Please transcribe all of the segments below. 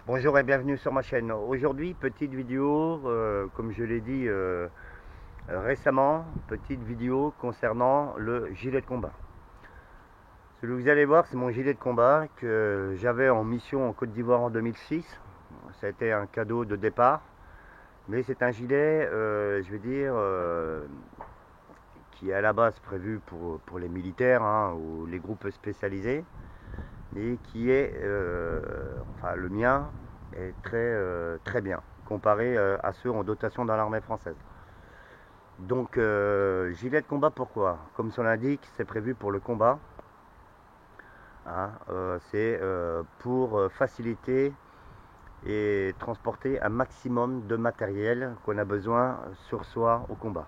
Bonjour et bienvenue sur ma chaîne. Aujourd'hui, petite vidéo, comme je l'ai dit récemment, petite vidéo concernant le gilet de combat. Celui que vous allez voir, c'est mon gilet de combat que j'avais en mission en Côte d'Ivoire en 2006. Ça a été un cadeau de départ, mais c'est un gilet, je vais dire, qui est à la base prévu pour les militaires hein, ou les groupes spécialisés, et qui est, enfin le mien, est très bien comparé à ceux en dotation dans l'armée française. Donc gilet de combat, pourquoi? Comme son l'indique, c'est prévu pour le combat. Hein, c'est pour faciliter et transporter un maximum de matériel qu'on a besoin sur soi au combat.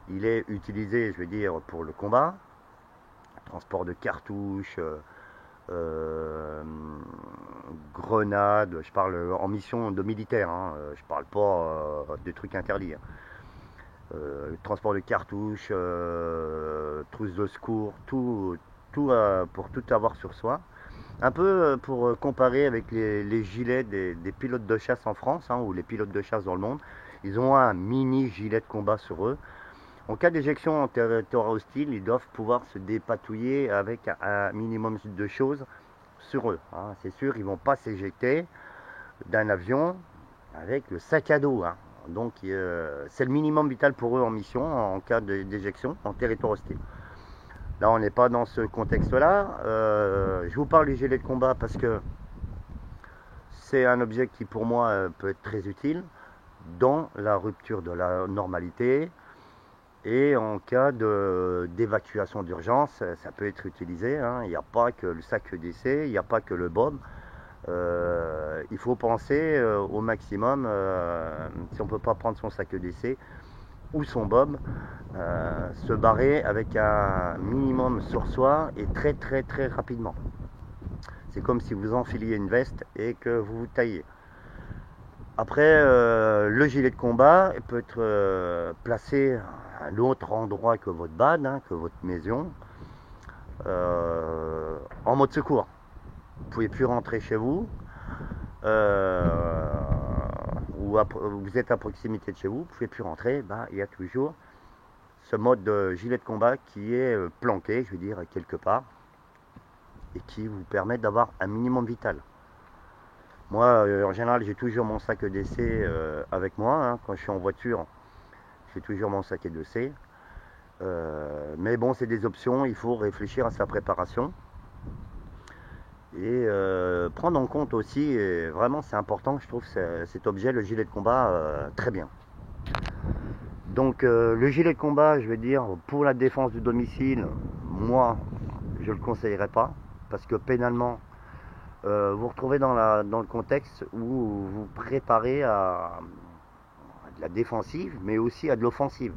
Il est utilisé, je veux dire, pour le combat, transport de cartouches, euh, grenades, je parle en mission de militaire, hein, je parle pas des trucs interdits. Hein. Transport de cartouches, trousse de secours, tout pour tout avoir sur soi. Un peu pour comparer avec les gilets des pilotes de chasse en France hein, ou les pilotes de chasse dans le monde. Ils ont un mini gilet de combat sur eux. En cas d'éjection en territoire hostile, ils doivent pouvoir se dépatouiller avec un minimum de choses sur eux. Hein. C'est sûr, ils ne vont pas s'éjecter d'un avion avec le sac à dos. Hein. Donc c'est le minimum vital pour eux en mission en cas d'éjection en territoire hostile. Là on n'est pas dans ce contexte-là. Je vous parle du gilet de combat parce que c'est un objet qui pour moi peut être très utile dans la rupture de la normalité et en cas d'évacuation d'urgence, ça peut être utilisé. Hein. Il n'y a pas que le sac d'essai, il n'y a pas que le bob. Il faut penser au maximum, si on ne peut pas prendre son sac d'essai ou son bob, se barrer avec un minimum sur soi et très rapidement. C'est comme si vous enfiliez une veste et que vous vous taillez. Après, le gilet de combat peut être placé à un autre endroit que votre bad, hein, que votre maison, en mode secours. Vous ne pouvez plus rentrer chez vous, ou vous êtes à proximité de chez vous, vous ne pouvez plus rentrer, bah, il y a toujours ce mode de gilet de combat qui est planqué, je veux dire, quelque part, et qui vous permet d'avoir un minimum vital. Moi, en général, j'ai toujours mon sac d'essai avec moi. Hein. Quand je suis en voiture, j'ai toujours mon sac d'essai. Mais bon, c'est des options, il faut réfléchir à sa préparation. Et prendre en compte aussi, et vraiment c'est important, je trouve cet objet, le gilet de combat, très bien. Donc le gilet de combat, je vais dire, pour la défense du domicile, moi, je ne le conseillerais pas, parce que pénalement, vous vous retrouvez dans le contexte où vous vous préparez à de la défensive, mais aussi à de l'offensive.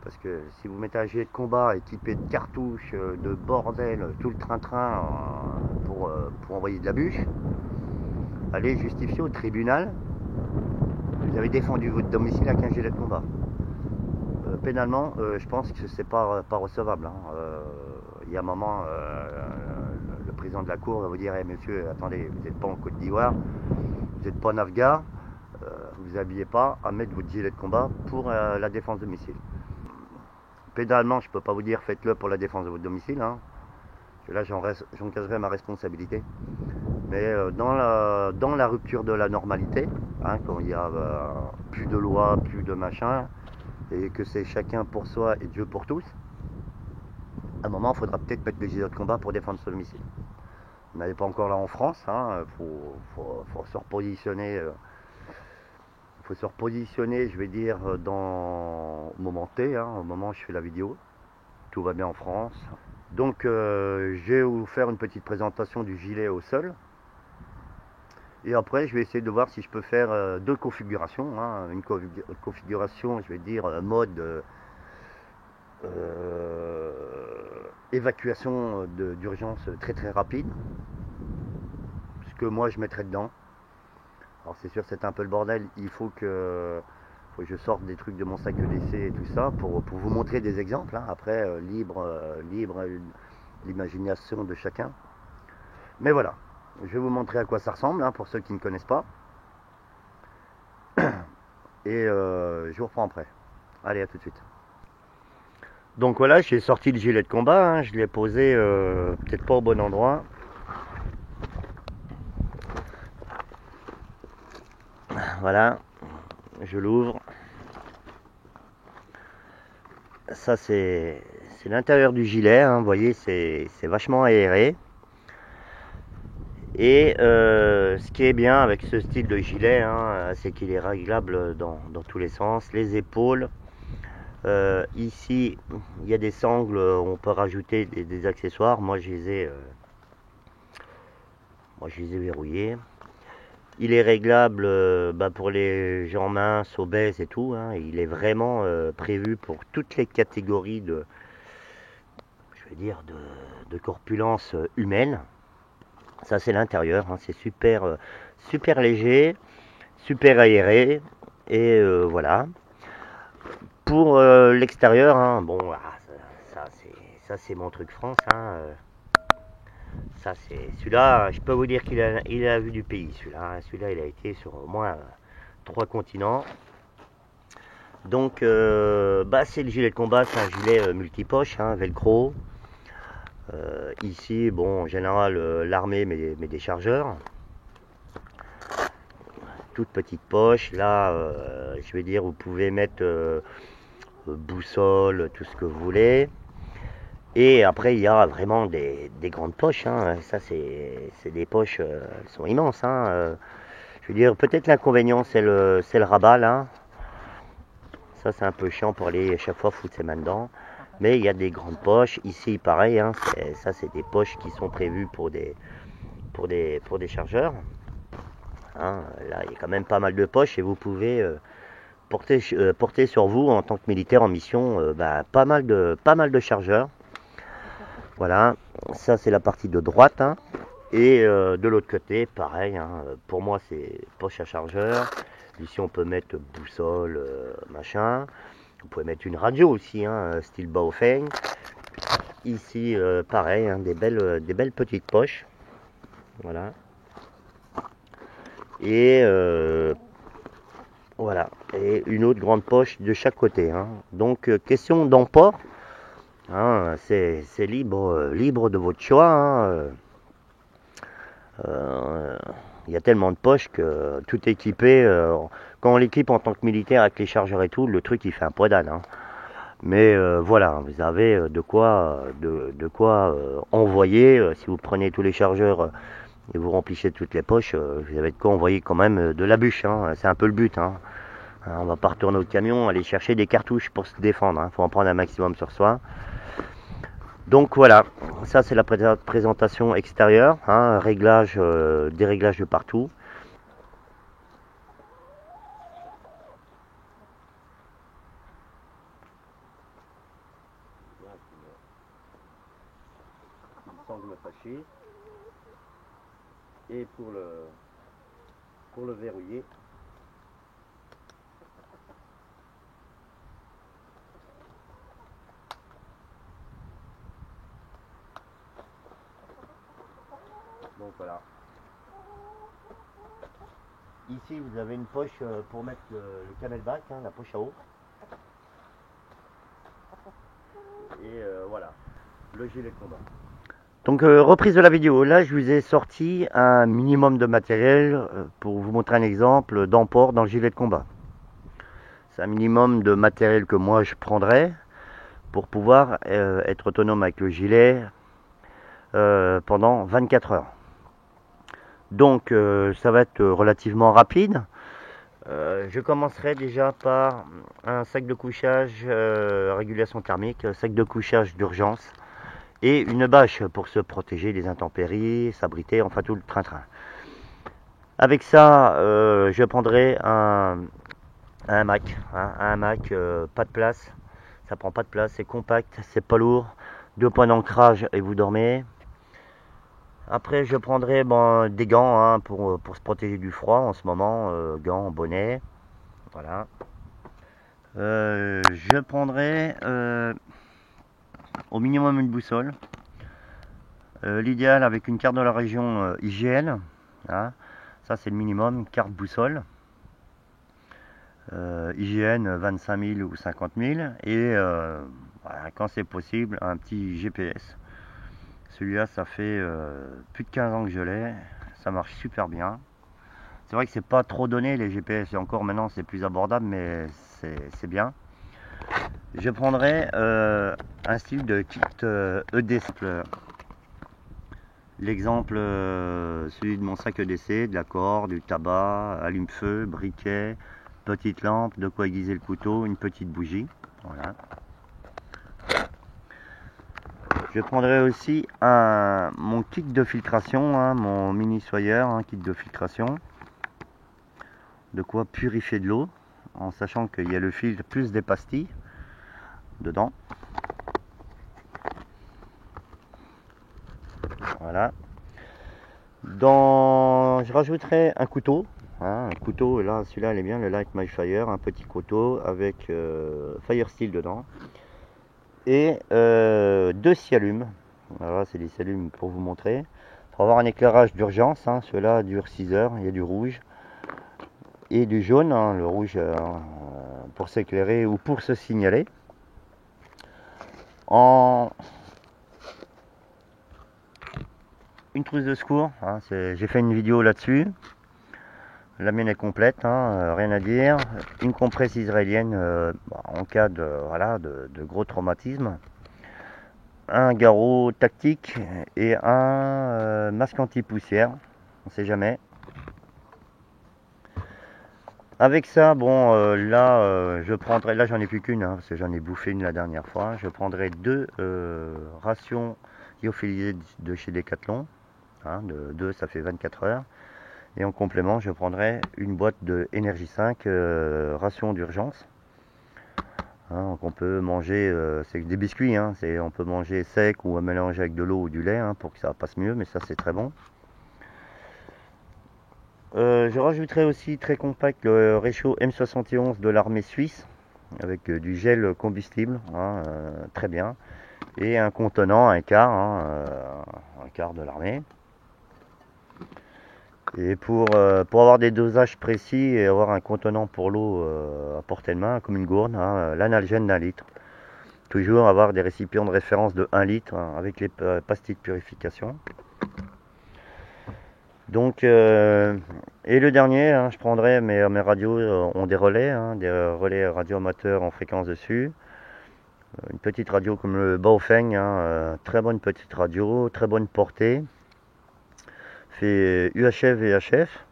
Parce que si vous mettez un gilet de combat équipé de cartouches, de bordel, tout le train-train pour envoyer de la bûche, allez justifier au tribunal, vous avez défendu votre domicile avec un gilet de combat. Pénalement, je pense que c'est pas recevable. Hein. Il y a un moment, le président de la cour va vous dire hey, monsieur, attendez, vous n'êtes pas en Côte d'Ivoire, vous n'êtes pas en Afghan, vous habillez pas à mettre votre gilet de combat pour la défense de domicile. Pénalement, je ne peux pas vous dire faites-le pour la défense de votre domicile. Hein. Là, j'engagerai ma responsabilité. Mais dans la rupture de la normalité, hein, quand il y a plus de loi, plus de machin, et que c'est chacun pour soi et Dieu pour tous, à un moment, il faudra peut-être mettre le gilet de combat pour défendre son domicile. On n'avait pas encore là en France, hein, faut se repositionner. Faut se repositionner, je vais dire, au moment T, hein, au moment où je fais la vidéo. Tout va bien en France. Donc, je vais vous faire une petite présentation du gilet au sol. Et après, je vais essayer de voir si je peux faire deux configurations. Hein. Une configuration, je vais dire, mode évacuation d'urgence très rapide. Ce que moi, je mettrai dedans. Alors c'est sûr c'est un peu le bordel, il faut que je sorte des trucs de mon sac d'essai et tout ça pour vous montrer des exemples. Hein. Après, libre l'imagination de chacun. Mais voilà, Je vais vous montrer à quoi ça ressemble, hein, pour ceux qui ne connaissent pas. Et je vous reprends après. Allez, à tout de suite. Donc voilà, j'ai sorti le gilet de combat, hein, je l'ai posé peut-être pas au bon endroit. Voilà, je l'ouvre. Ça c'est l'intérieur du gilet, hein, vous voyez, c'est vachement aéré. Et ce qui est bien avec ce style de gilet, hein, c'est qu'il est réglable dans tous les sens. Les épaules, ici il y a des sangles, on peut rajouter des accessoires. Moi je les ai verrouillés. Il est réglable pour les gens minces, obèses et tout, hein. Il est vraiment prévu pour toutes les catégories de corpulence humaine. Ça c'est l'intérieur, hein. C'est super, super léger, super aéré. Et voilà. Pour l'extérieur, hein, bon, ça c'est mon truc France, hein. Ça c'est celui-là, je peux vous dire qu'il a vu du pays, celui-là. Celui-là il a été sur au moins 3 continents. Donc c'est le gilet de combat, c'est un gilet multipoche, hein, velcro. Ici, bon, en général, l'armée met des chargeurs. Toute petite poche. Là, je vais dire, vous pouvez mettre boussole, tout ce que vous voulez. Et après, il y a vraiment des grandes poches, hein. Ça, c'est des poches, elles sont immenses, hein. Je veux dire, peut-être l'inconvénient, c'est le rabat, là. Ça, c'est un peu chiant pour aller chaque fois foutre ses mains dedans. Mais il y a des grandes poches. Ici, pareil, hein, ça, c'est des poches qui sont prévues pour des chargeurs. Hein, là, il y a quand même pas mal de poches et vous pouvez porter sur vous en tant que militaire en mission pas mal de chargeurs. Voilà, ça c'est la partie de droite, hein. Et de l'autre côté, pareil, hein, pour moi c'est poche à chargeur. Ici on peut mettre boussole, machin. Vous pouvez mettre une radio aussi, hein, style Baofeng. Ici pareil, hein, des belles petites poches. Voilà. Et voilà, et une autre grande poche de chaque côté, hein. Donc question d'emport, hein, c'est libre de votre choix, hein. Il y a tellement de poches que tout équipé, quand on l'équipe en tant que militaire avec les chargeurs et tout, le truc il fait un poids d'âne, hein. Mais voilà, vous avez de quoi envoyer. Si vous prenez tous les chargeurs et vous remplissez toutes les poches, vous avez de quoi envoyer quand même de la bûche, hein. C'est un peu le but, hein. On va pas retourner au camion, aller chercher des cartouches pour se défendre, hein. Faut en prendre un maximum sur soi. Donc voilà, ça c'est la présentation extérieure, hein, des réglages de partout. Une sangle fâchée. Et pour le verrouiller, donc voilà. Ici vous avez une poche pour mettre le camelback, hein, la poche à eau. Et voilà, le gilet de combat. Donc reprise de la vidéo, là je vous ai sorti un minimum de matériel pour vous montrer un exemple d'emport dans le gilet de combat. C'est un minimum de matériel que moi je prendrais pour pouvoir être autonome avec le gilet pendant 24 heures. Donc ça va être relativement rapide. Je commencerai déjà par un sac de couchage régulation thermique, sac de couchage d'urgence et une bâche pour se protéger des intempéries, s'abriter, enfin tout le train-train. Avec ça, je prendrai un hamac, hein, un hamac, pas de place, ça prend pas de place, c'est compact, c'est pas lourd, 2 points d'ancrage et vous dormez. Après je prendrai des gants, hein, pour se protéger du froid en ce moment, gants, bonnet, voilà. Je prendrai au minimum une boussole. L'idéal avec une carte de la région IGN, hein, ça c'est le minimum, carte boussole. IGN 25 000 ou 50 000 et voilà, quand c'est possible un petit GPS. Celui-là ça fait plus de 15 ans que je l'ai, ça marche super bien. C'est vrai que c'est pas trop donné les GPS et encore maintenant c'est plus abordable mais c'est bien. Je prendrai un style de kit EDC. L'exemple, celui de mon sac EDC, de la corde, du tabac, allume-feu, briquet, petite lampe, de quoi aiguiser le couteau, une petite bougie. Voilà. Je prendrai aussi mon kit de filtration, hein, mon mini soyeur, kit de filtration. De quoi purifier de l'eau, en sachant qu'il y a le filtre plus des pastilles dedans. Voilà. Je rajouterai un couteau. Un couteau, là, celui-là, il est bien, le Light My Fire. Un petit couteau avec Fire Steel dedans. Et 2 scialumes. Voilà, c'est des scialumes pour vous montrer. Pour avoir un éclairage d'urgence, ceux-là durent 6 heures. Il y a du rouge et du jaune. Le rouge pour s'éclairer ou pour se signaler. Une trousse de secours, j'ai fait une vidéo là-dessus. La mienne est complète, rien à dire. Une compresse israélienne en cas de gros traumatisme. Un garrot tactique et un masque anti-poussière, on sait jamais. Avec ça, bon, je prendrai, là j'en ai plus qu'une, parce que j'en ai bouffé une la dernière fois. Je prendrai 2 rations lyophilisées de chez Decathlon. De 2 ça fait 24 heures et en complément je prendrai une boîte de Énergie 5 ration d'urgence, qu'on peut manger, c'est des biscuits, on peut manger sec ou mélanger avec de l'eau ou du lait pour que ça passe mieux, mais ça c'est très bon. Je rajouterai aussi très compact le réchaud M71 de l'armée suisse avec du gel combustible, très bien, et un contenant, un quart de l'armée. Et pour avoir des dosages précis et avoir un contenant pour l'eau à portée de main, comme une gourde, l'analgène d'1 litre. Toujours avoir des récipients de référence de 1 litre avec les pastilles de purification. Donc, et le dernier, je prendrai mes radios ont des relais radio amateurs en fréquence dessus. Une petite radio comme le Baofeng, très bonne petite radio, très bonne portée. Fait UHF VHF.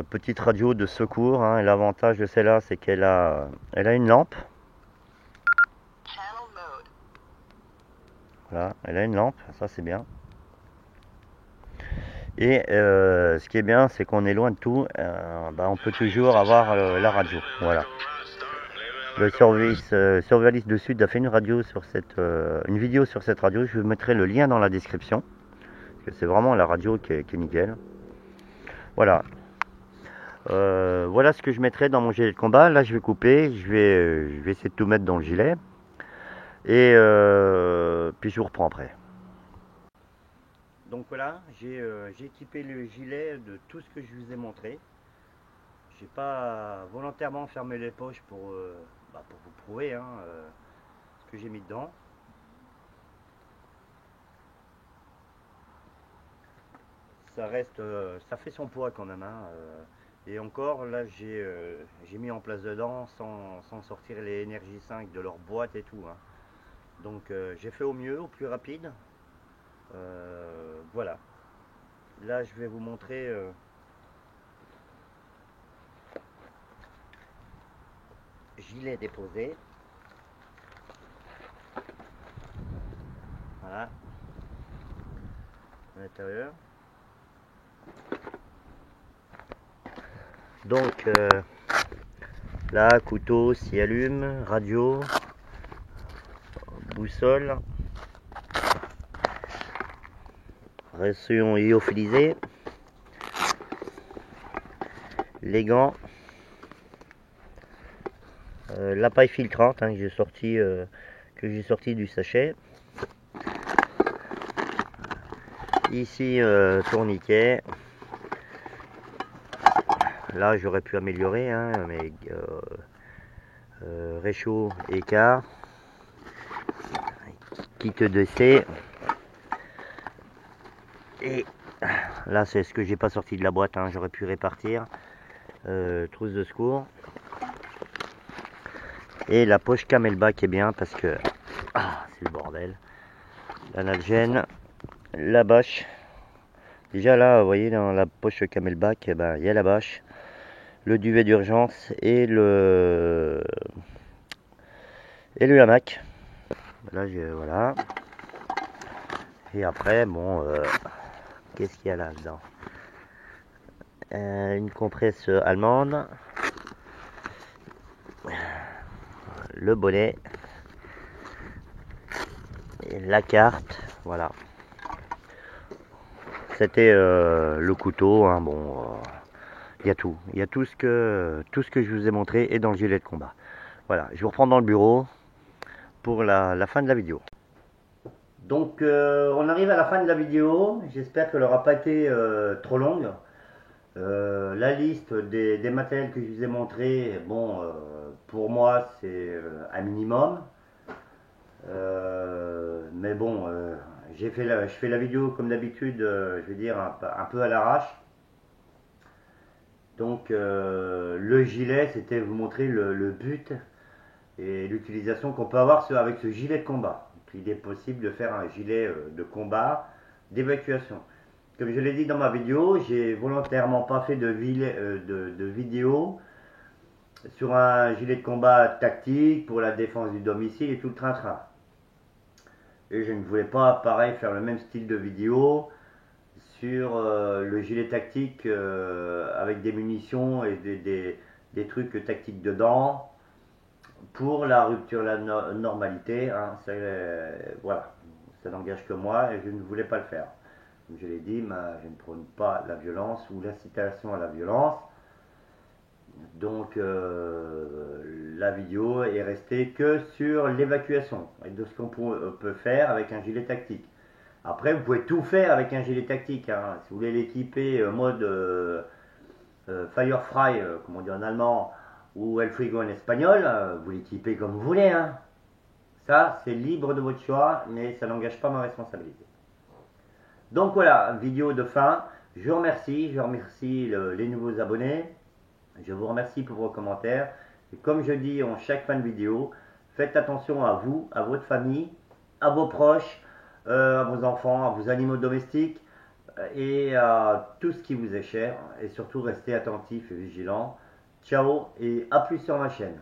Petite radio de secours, l'avantage de celle-là c'est qu'elle a une lampe. Voilà, elle a une lampe, ça c'est bien. Et ce qui est bien c'est qu'on est loin de tout, on peut toujours avoir la radio. Voilà. Le Survivaliste de Sud a fait une vidéo sur cette radio, je vous mettrai le lien dans la description. C'est vraiment la radio qui est nickel. Voilà. Voilà ce que je mettrai dans mon gilet de combat. Là je vais couper, je vais essayer de tout mettre dans le gilet. Et puis je vous reprends après. Donc voilà, j'ai équipé le gilet de tout ce que je vous ai montré. J'ai pas volontairement fermé les poches pour vous prouver ce que j'ai mis dedans. Ça reste, ça fait son poids quand même. Et encore, là, j'ai mis en place dedans sans sortir les Énergie 5 de leur boîte et tout. Donc, j'ai fait au mieux, au plus rapide. Voilà. Là, je vais vous montrer gilet déposé. Voilà. À l'intérieur. Donc là, couteau, scialume, radio, boussole, ration lyophilisée, les gants, la paille filtrante que j'ai sorti du sachet, Ici, tourniquet. Là, j'aurais pu améliorer, hein, mais réchaud, écart, kit DC. Et là, c'est ce que j'ai pas sorti de la boîte, hein, j'aurais pu répartir. Trousse de secours. Et la poche camelback est bien parce que c'est le bordel. L'analgène, la bâche. Déjà là, vous voyez, dans la poche camelback, eh ben, il y a la bâche, le duvet d'urgence et le hamac. Là, voilà. Et après, bon, qu'est-ce qu'il y a là-dedans? Une compresse allemande, le bonnet, et la carte, voilà. C'était le couteau, hein, bon, il y a tout. Il y a tout ce que je vous ai montré est dans le gilet de combat. Voilà, je vous reprends dans le bureau pour la fin de la vidéo. Donc on arrive à la fin de la vidéo, j'espère qu'elle n'aura pas été trop longue. La liste des matériels que je vous ai montré, bon, pour moi c'est un minimum. Mais bon, je fais la vidéo comme d'habitude, je vais dire un peu à l'arrache. Donc le gilet, c'était vous montrer le but et l'utilisation qu'on peut avoir avec ce gilet de combat. Il est possible de faire un gilet de combat d'évacuation. Comme je l'ai dit dans ma vidéo, j'ai volontairement pas fait de vidéo sur un gilet de combat tactique pour la défense du domicile et tout le train-train. Et je ne voulais pas, pareil, faire le même style de vidéo sur le gilet tactique avec des munitions et des trucs tactiques dedans pour la rupture de la normalité. Hein, voilà, ça n'engage que moi et je ne voulais pas le faire. Comme je l'ai dit, je ne prône pas la violence ou l'incitation à la violence. Donc la vidéo est restée que sur l'évacuation et de ce qu'on peut faire avec un gilet tactique. Après, vous pouvez tout faire avec un gilet tactique. Hein. Si vous voulez l'équiper mode Firefly, comme on dit en allemand, ou El Frigo en espagnol, vous l'équipez comme vous voulez. Hein. Ça, c'est libre de votre choix, mais ça n'engage pas ma responsabilité. Donc voilà, vidéo de fin. Je vous remercie les nouveaux abonnés. Je vous remercie pour vos commentaires. Et comme je dis en chaque fin de vidéo, faites attention à vous, à votre famille, à vos proches, à vos enfants, à vos animaux domestiques et à tout ce qui vous est cher. Et surtout, restez attentifs et vigilants. Ciao et à plus sur ma chaîne.